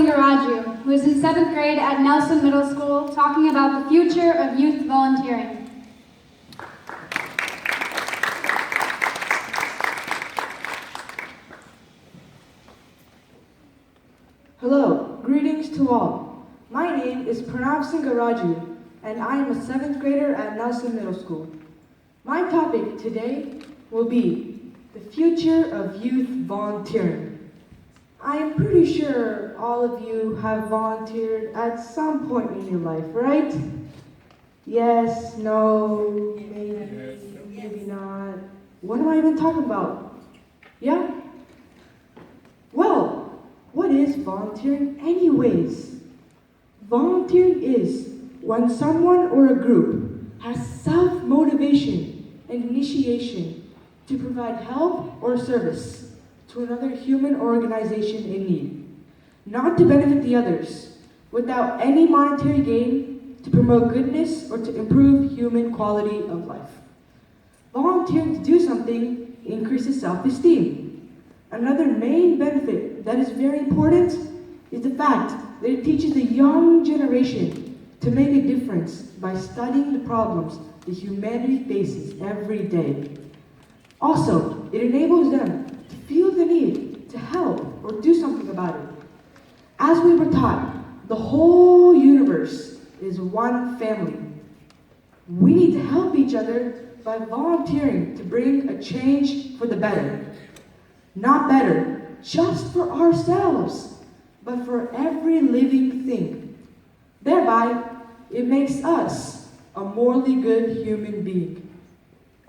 Singaraju, who is in 7th grade at Nelson Middle School, talking about the future of youth volunteering. Hello, greetings to all. My name is Pranav Singaraju, and I am a 7th grader at Nelson Middle School. My topic today will be the future of youth volunteering. I am pretty sure all of you have volunteered at some point in your life, right? Yes, no, maybe not. What am I even talking about? Yeah? Well, what is volunteering anyways? Volunteering is when someone or a group has self-motivation and initiation to provide help or service to another human or organization in need, not to benefit the others, without any monetary gain, to promote goodness or to improve human quality of life. Volunteering to do something increases self-esteem. Another main benefit that is very important is the fact that it teaches the young generation to make a difference by studying the problems that humanity faces every day. Also, it enables them to feel the need to help or do something about it. As we were taught, the whole universe is one family. We need to help each other by volunteering to bring a change for the better. Not better just for ourselves, but for every living thing. Thereby, it makes us a morally good human being.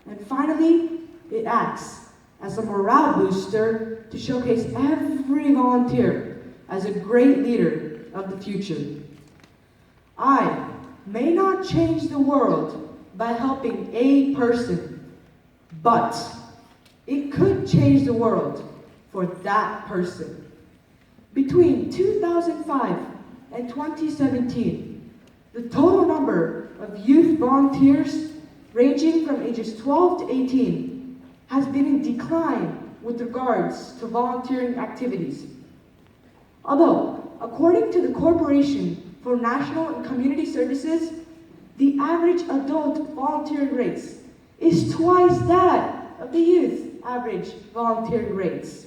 And finally, it acts as a morale booster to showcase every volunteer as a great leader of the future. I may not change the world by helping a person, but it could change the world for that person. Between 2005 and 2017, the total number of youth volunteers ranging from ages 12 to 18 has been in decline with regards to volunteering activities. Although, according to the Corporation for National and Community Services, the average adult volunteering rates is twice that of the youth average volunteering rates.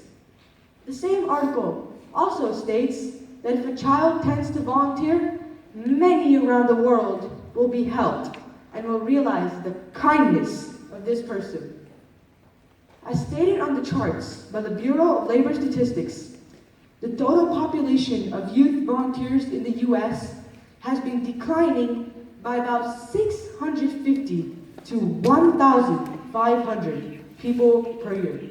The same article also states that if a child tends to volunteer, many around the world will be helped and will realize the kindness of this person. As stated on the charts by the Bureau of Labor Statistics, the total population of youth volunteers in the US has been declining by about 650 to 1,500 people per year.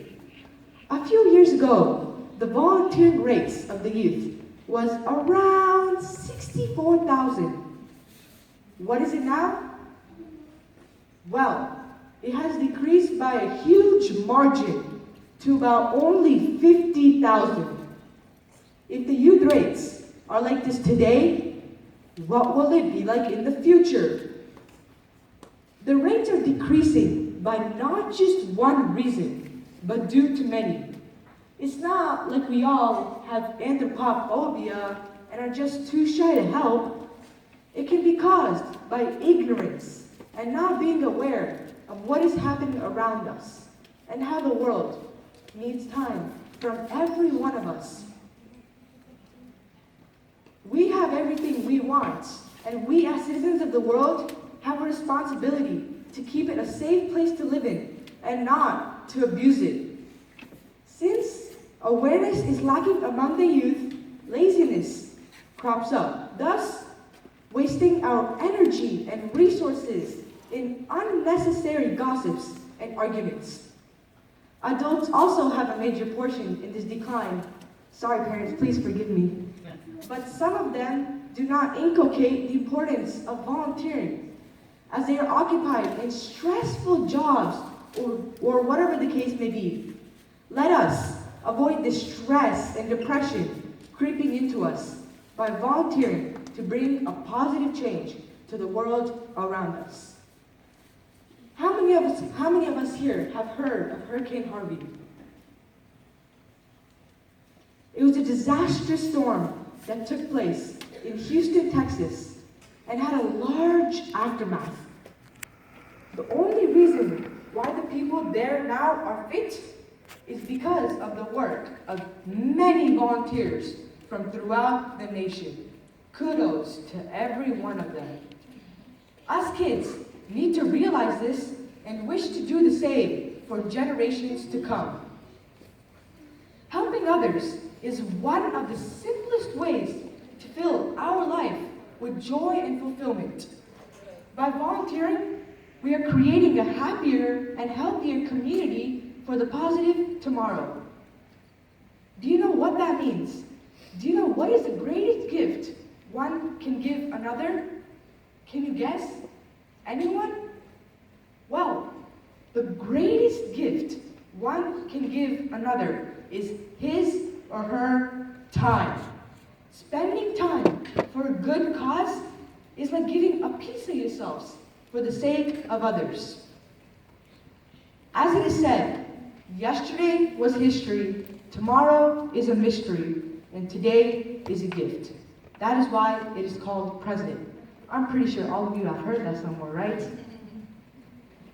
A few years ago, the volunteering rates of the youth was around 64,000. What is it now? Well, it has decreased by a huge margin to about only 50,000. If the youth rates are like this today, what will it be like in the future? The rates are decreasing by not just one reason, but due to many. It's not like we all have anthropophobia and are just too shy to help. It can be caused by ignorance and not being aware of what is happening around us and how the world needs time from every one of us. We have everything we want, and we as citizens of the world have a responsibility to keep it a safe place to live in and not to abuse it. Since awareness is lacking among the youth, laziness crops up, thus wasting our energy and resources in unnecessary gossips and arguments. Adults also have a major portion in this decline. Sorry parents, please forgive me. But some of them do not inculcate the importance of volunteering, as they are occupied in stressful jobs or whatever the case may be. Let us avoid the stress and depression creeping into us by volunteering to bring a positive change to the world around us. How many of us here have heard of Hurricane Harvey? It was a disastrous storm that took place in Houston, Texas, and had a large aftermath. The only reason why the people there now are fit is because of the work of many volunteers from throughout the nation. Kudos to every one of them. Us kids need to realize this and wish to do the same for generations to come. Helping others is one of the simplest ways to fill our life with joy and fulfillment. By volunteering, we are creating a happier and healthier community for the positive tomorrow. Do you know what that means? Do you know what is the greatest gift one can give another? Can you guess? Anyone? Well, the greatest gift one can give another is his or her time. Spending time for a good cause is like giving a piece of yourselves for the sake of others. As it is said, yesterday was history, tomorrow is a mystery, and today is a gift. That is why it is called President. I'm pretty sure all of you have heard that somewhere, right?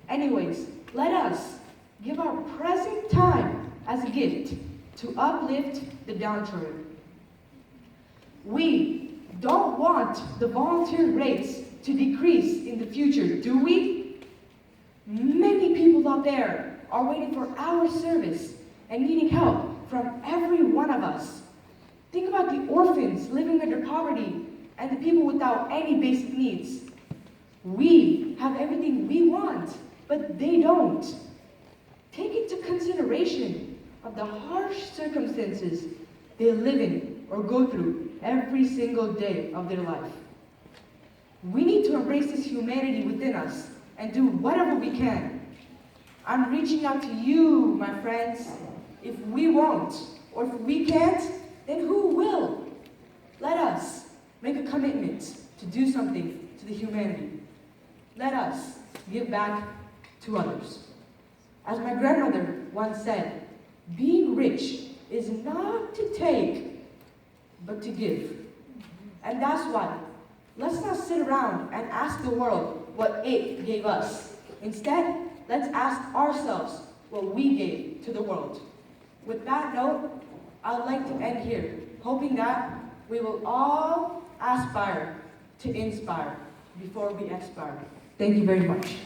Anyways, let us give our present time as a gift to uplift the downtrodden. We don't want the volunteer rates to decrease in the future, do we? Many people out there are waiting for our service and needing help from every one of us. Think about the orphans living under poverty and the people without any basic needs. We have everything we want, but they don't. Take into consideration of the harsh circumstances they live in or go through every single day of their life. We need to embrace this humanity within us and do whatever we can. I'm reaching out to you, my friends. If we won't, or if we can't, then who will? Let us make a commitment to do something to the humanity. Let us give back to others. As my grandmother once said, being rich is not to take, but to give. And that's why, let's not sit around and ask the world what it gave us. Instead, let's ask ourselves what we gave to the world. With that note, I'd like to end here, hoping that we will all aspire to inspire before we expire. Thank you very much.